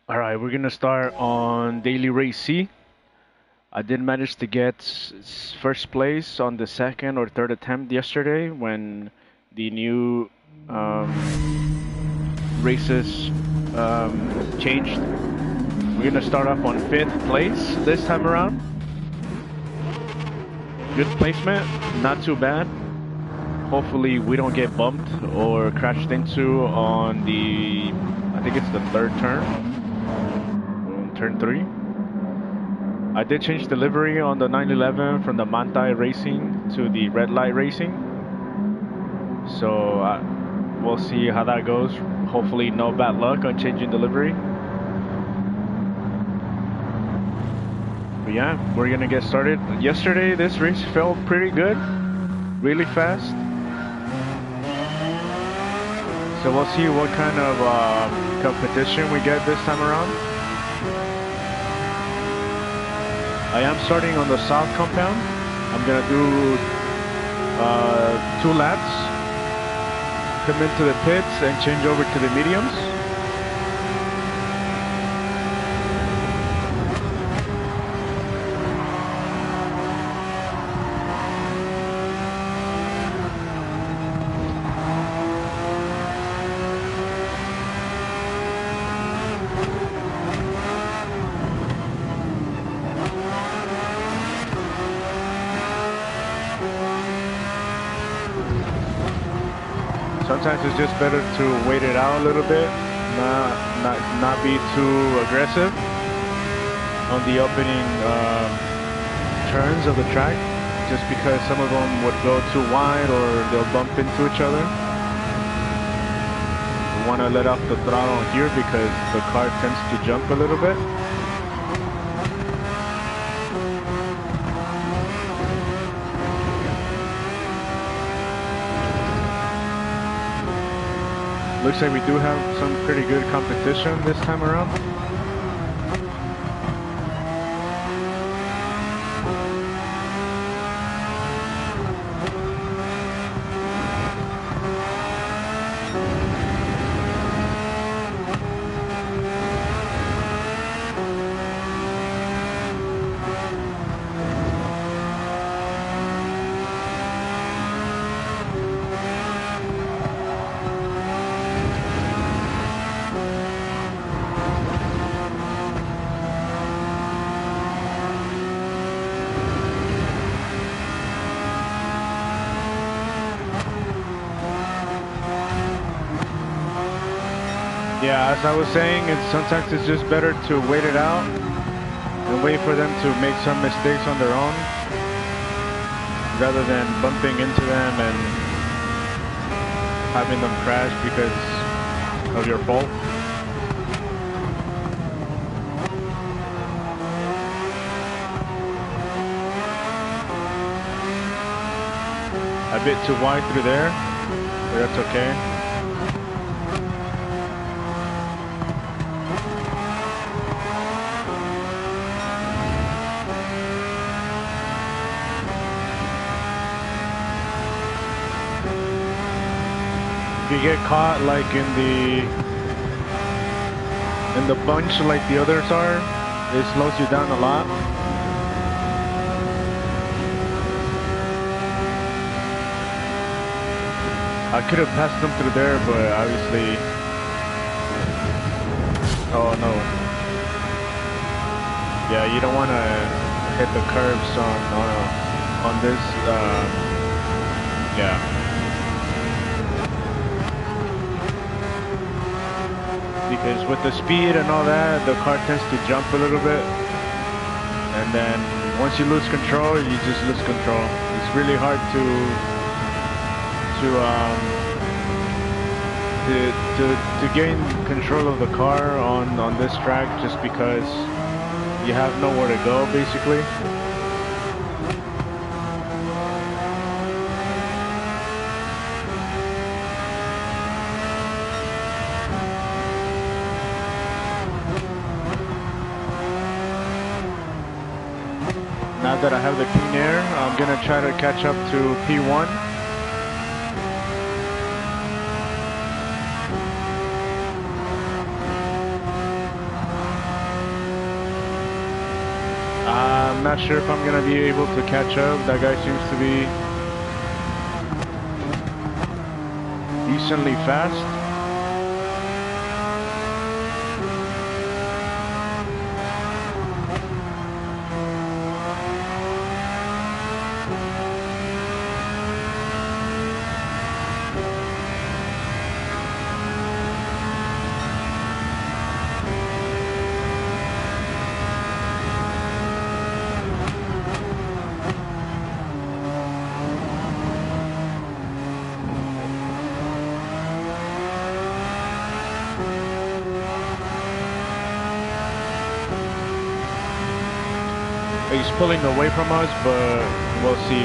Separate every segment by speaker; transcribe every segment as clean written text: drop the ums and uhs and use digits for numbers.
Speaker 1: All right, we're gonna start on Daily Race C. I did manage to get first place on the second or third attempt yesterday when the new races changed. We're gonna start off on fifth place this time around. Good placement, not too bad. Hopefully we don't get bumped or crashed into on the, I think it's the third turn, turn 3. I did change the livery on the 911 from the Mantai Racing to the Red Light Racing. So we'll see how that goes. Hopefully no bad luck on changing the livery. But yeah, we're gonna get started. Yesterday this race felt pretty good, really fast. So we'll see what kind of competition we get this time around. I am starting on the south compound. I'm gonna do 2 laps, come into the pits and change over to the mediums. Sometimes it's just better to wait it out a little bit, not be too aggressive on the opening turns of the track, just because some of them would go too wide or they'll bump into each other. We want to let off the throttle here because the car tends to jump a little bit. Looks like we do have some pretty good competition this time around. Yeah, as I was saying, sometimes it's just better to wait it out and wait for them to make some mistakes on their own rather than bumping into them and having them crash because of your fault. A bit too wide through there, but that's okay. If you get caught like in the bunch like the others are, it slows you down a lot. I could have passed them through there, but obviously, oh no. Yeah, you don't want to hit the curves on this. Yeah. Because with the speed and all that, the car tends to jump a little bit, and then once you lose control, you just lose control. It's really hard to gain control of the car on this track, just because you have nowhere to go basically. Now that I have the clean air, I'm gonna try to catch up to P1. not sure if I'm gonna be able to catch up. That guy seems to be decently fast. He's pulling away from us, but we'll see.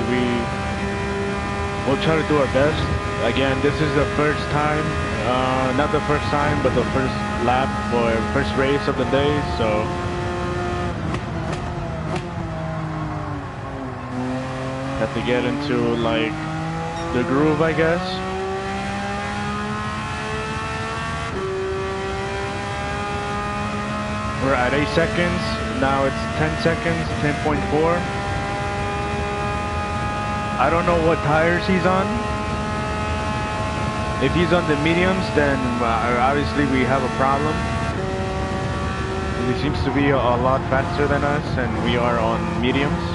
Speaker 1: We'll try to do our best. Again, this is the first time, not the first time, but the first lap or first race of the day, so have to get into like the groove, I guess. We're at 8 seconds. Now it's 10 seconds, 10.4. I don't know what tires he's on. If he's on the mediums, then obviously we have a problem. He seems to be a lot faster than us, and we are on mediums.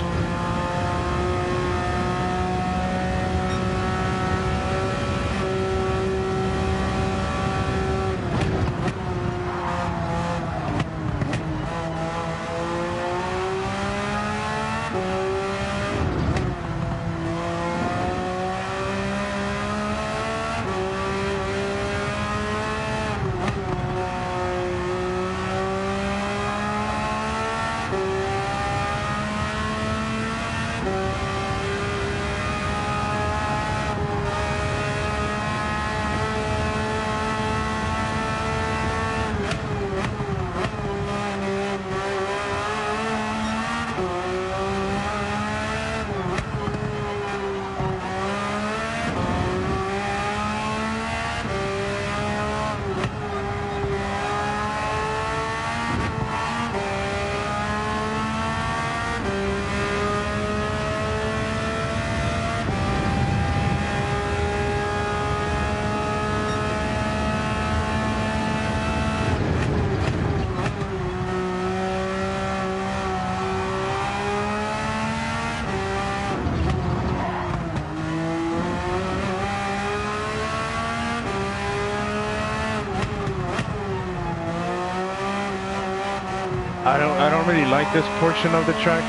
Speaker 1: I don't really like this portion of the track.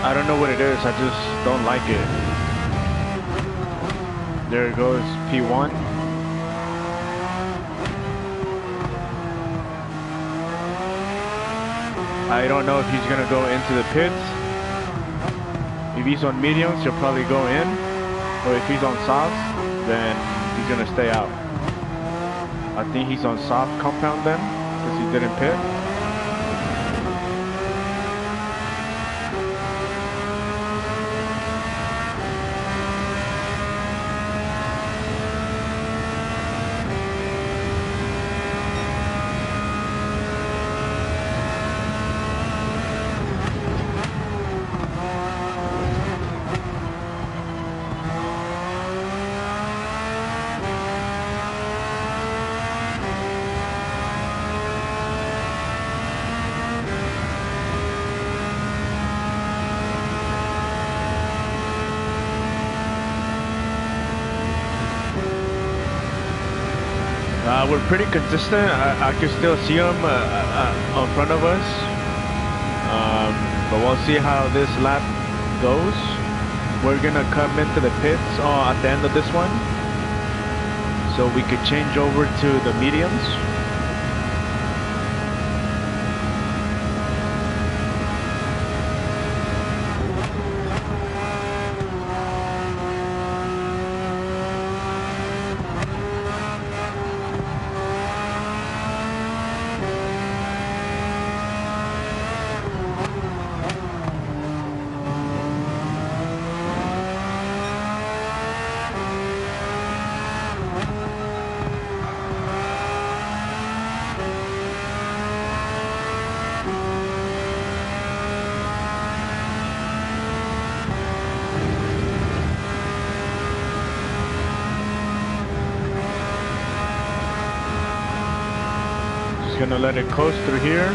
Speaker 1: I don't know what it is, I just don't like it. There goes P1. I don't know if he's gonna go into the pits. If he's on mediums, he'll probably go in. Or if he's on softs, then he's gonna stay out. I think he's on soft compound then, because he didn't pit. We're pretty consistent. I can still see them in front of us. But we'll see how this lap goes. We're gonna come into the pits at the end of this one, so we could change over to the mediums. Gonna let it coast through here.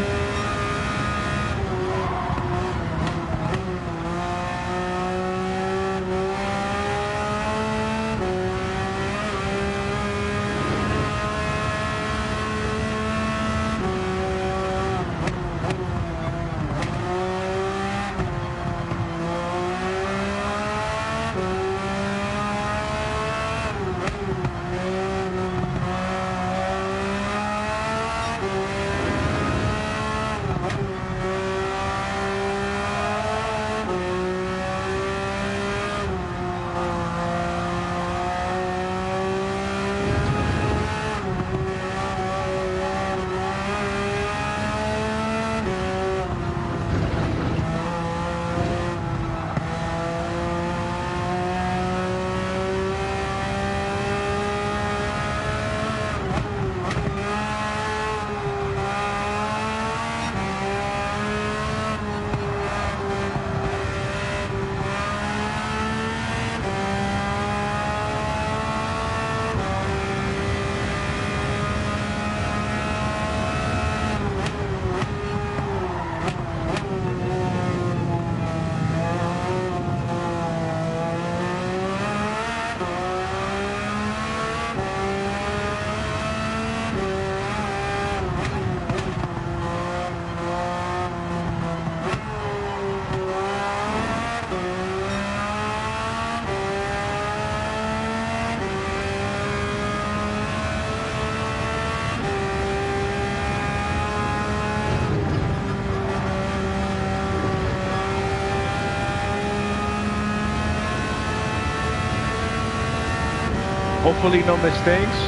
Speaker 1: Hopefully no mistakes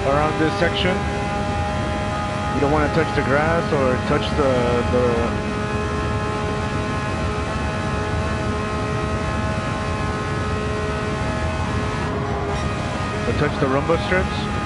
Speaker 1: around this section. You don't want to touch the grass or touch the rumble strips.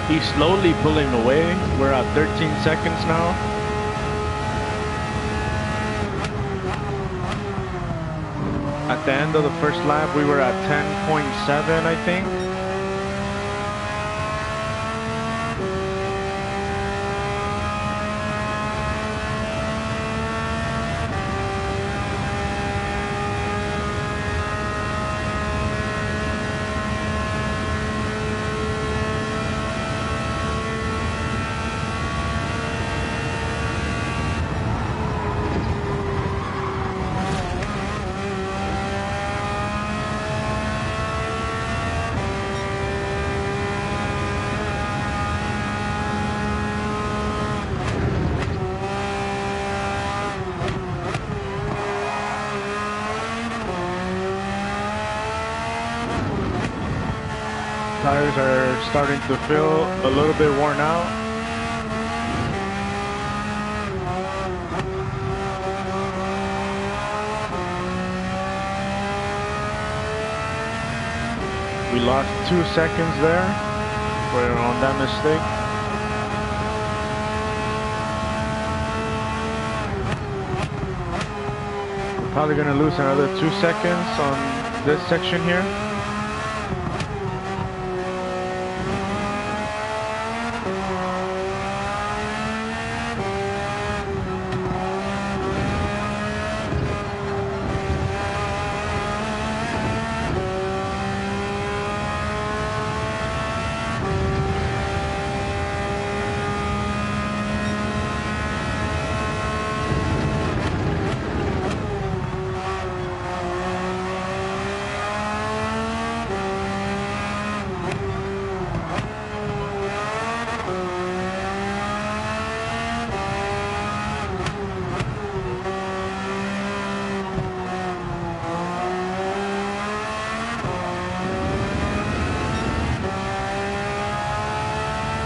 Speaker 1: He's slowly pulling away. We're at 13 seconds now. At the end of the first lap, we were at 10.7, I think. Tires are starting to feel a little bit worn out. We lost 2 seconds there on that mistake. We're probably going to lose another 2 seconds on this section here.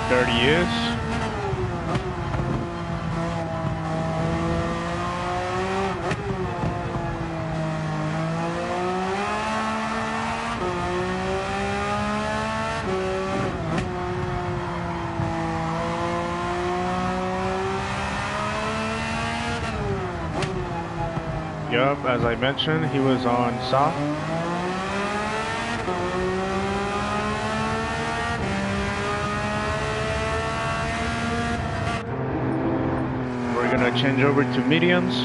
Speaker 1: There he is. Yup, as I mentioned, he was on soft. We're gonna change over to mediums.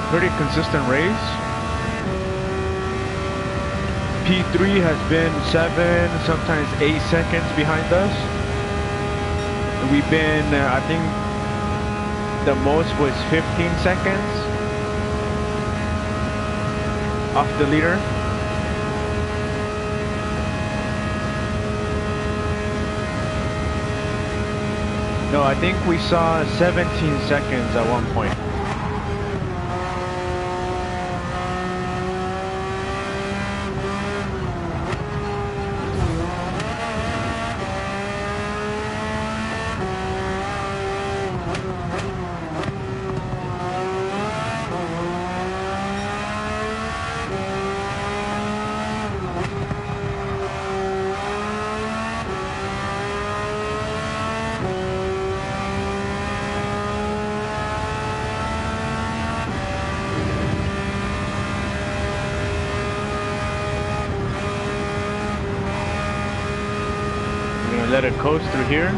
Speaker 1: Pretty consistent race. P3 has been 7, sometimes 8 seconds behind us. We've been, I think the most was 15 seconds off the leader. No, I think we saw 17 seconds at one point. Let it coast through here.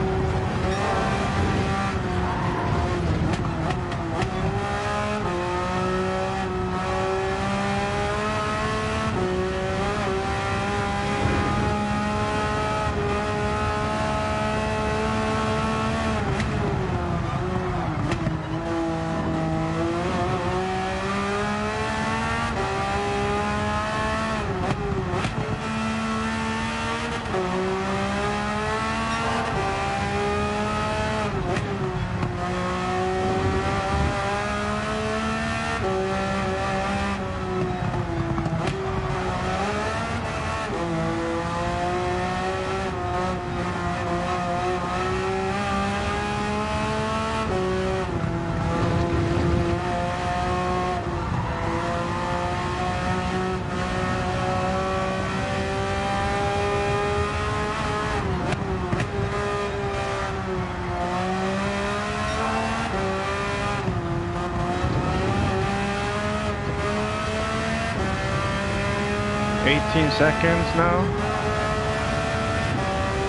Speaker 1: Seconds now.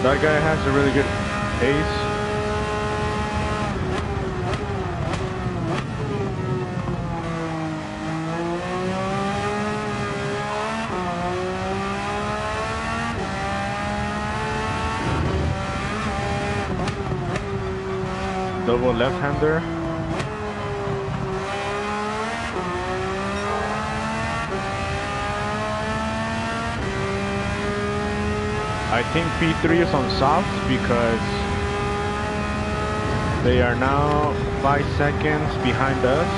Speaker 1: That guy has a really good pace. double left-hander. I think P3 is on soft because they are now 5 seconds behind us.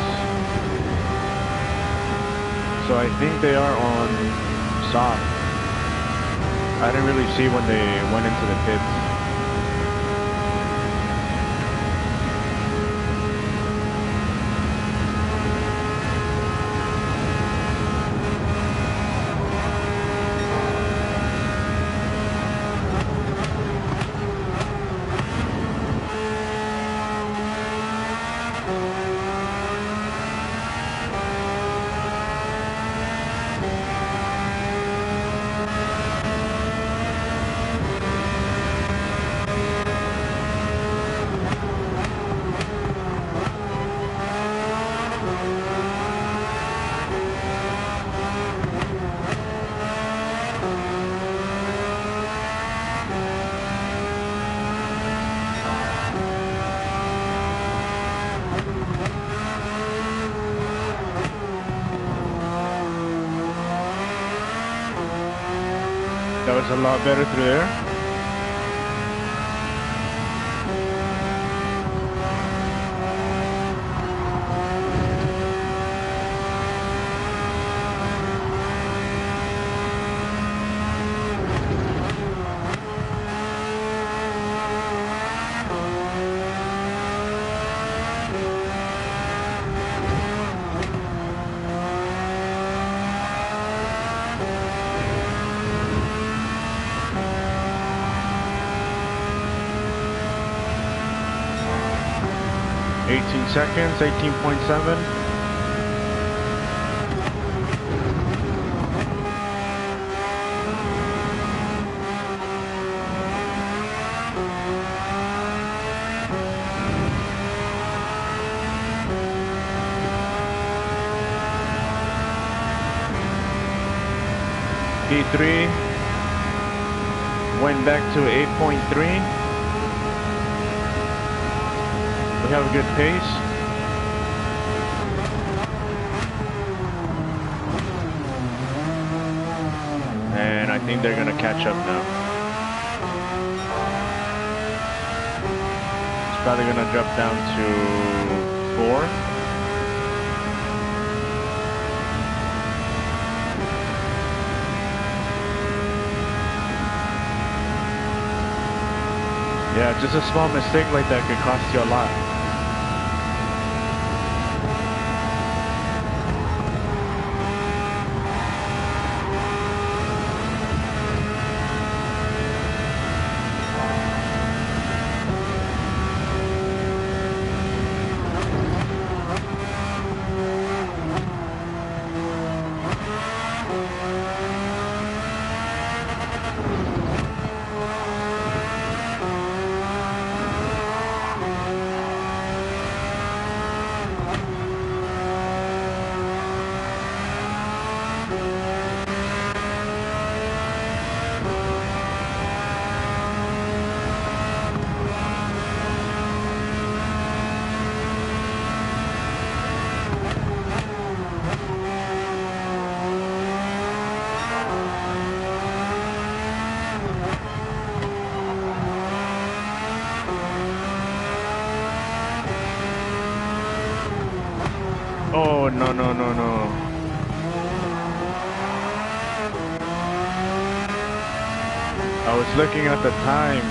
Speaker 1: So I think they are on soft. I didn't really see when they went into the pits. That was a lot better through there. Seconds, 18.7. P3 went back to 8.3. We have a good pace. And I think they're gonna catch up now. It's probably gonna drop down to 4. Yeah, just a small mistake like that could cost you a lot. Oh, no, no, no, no. I was looking at the time.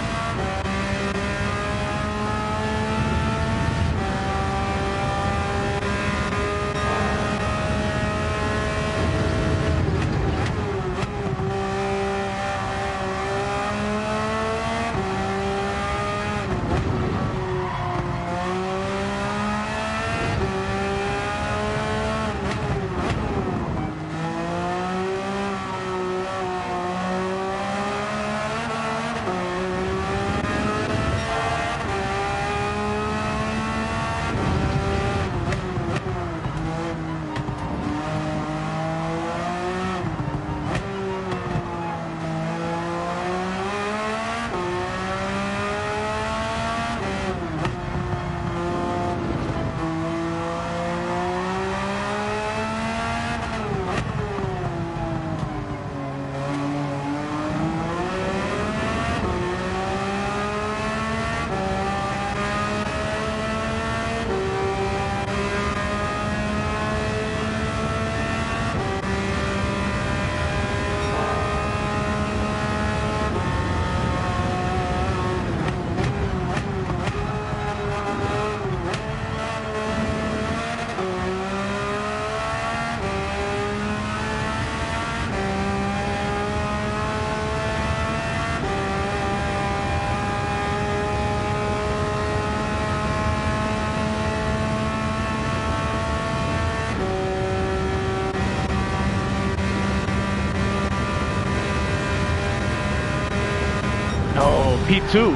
Speaker 1: P2.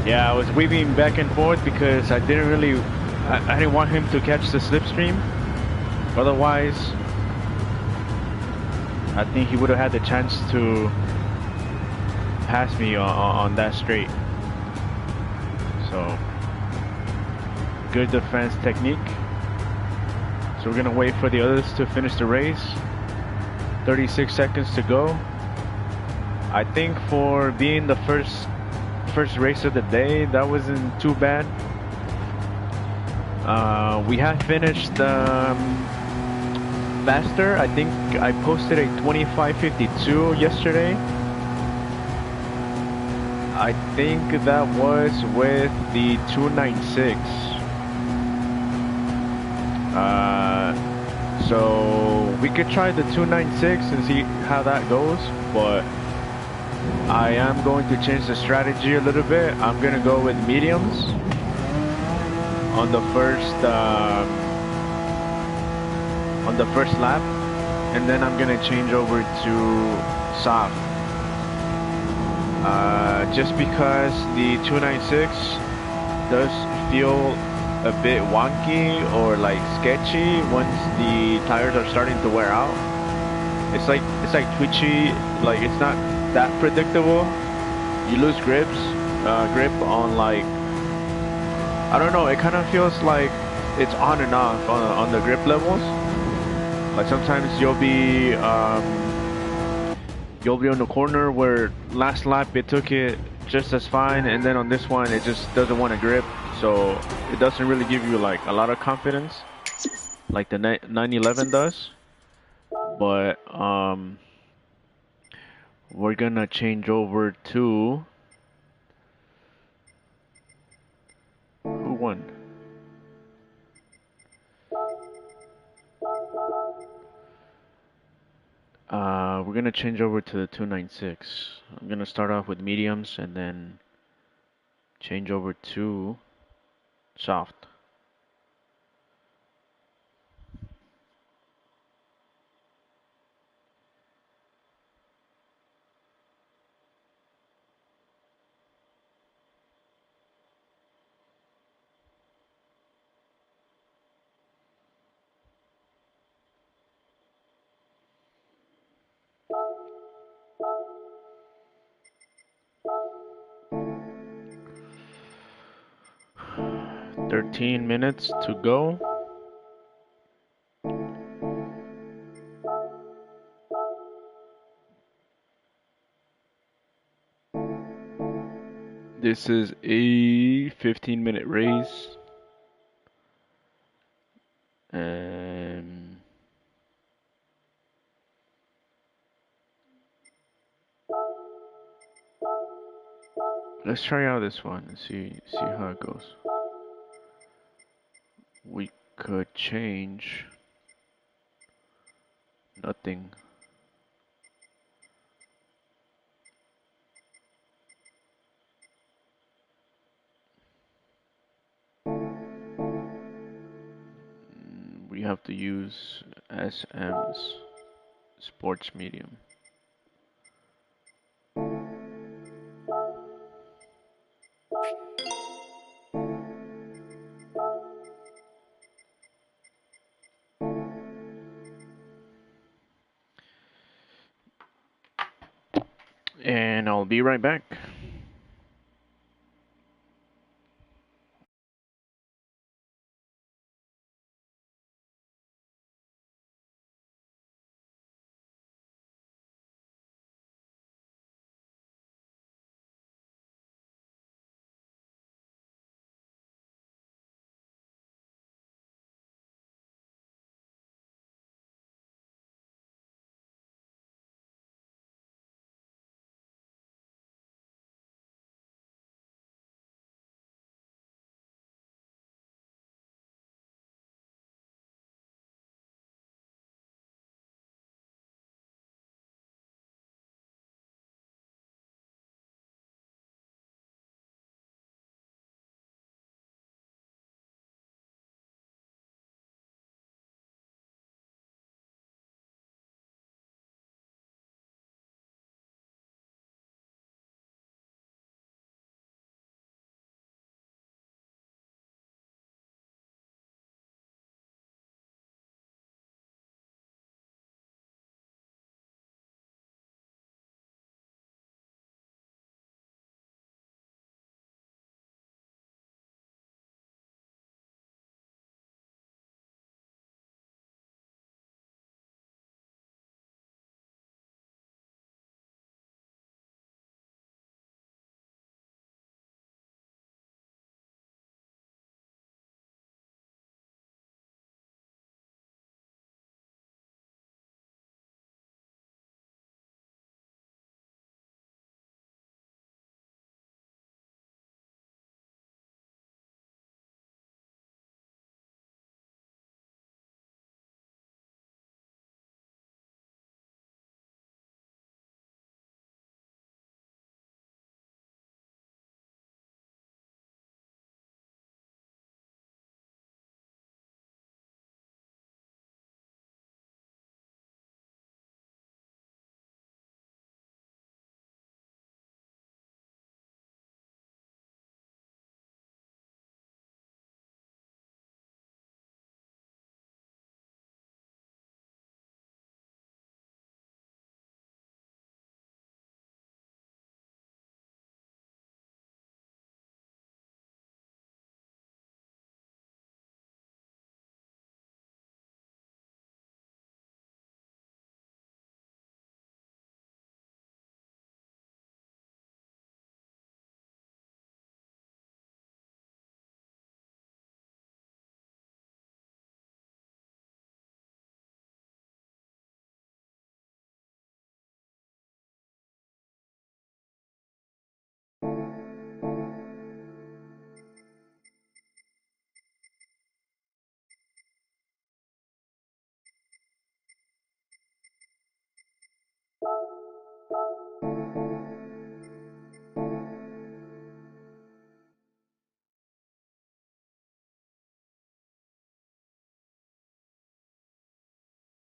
Speaker 1: Yeah, I was weaving back and forth because I didn't really, I didn't want him to catch the slipstream. Otherwise, I think he would have had the chance to pass me on that straight. So, good defense technique. So we're gonna wait for the others to finish the race. 36 seconds to go. I think for being the first race of the day, that wasn't too bad. We have finished faster. I think I posted a 25:52 yesterday. I think that was with the 296. So we could try the 296 and see how that goes, but I am going to change the strategy a little bit. I'm gonna go with mediums on the first lap, and then I'm gonna change over to soft. Just because the 296 does feel a bit wonky or like sketchy once the tires are starting to wear out. It's like twitchy, like it's not that predictable. You lose grip on, like, I don't know, it kind of feels like it's on and off on the grip levels. Like sometimes you'll be on the corner where last lap it took it just as fine, and then on this one it just doesn't want to grip, so it doesn't really give you like a lot of confidence like the 911 does. But we're gonna change over to who won? We're gonna change over to the 296. I'm gonna start off with mediums and then change over to soft. "13 minutes to go." This is a 15-minute race. And let's try out this one and see how it goes. We could change nothing. We have to use SM's sports medium. And I'll be right back.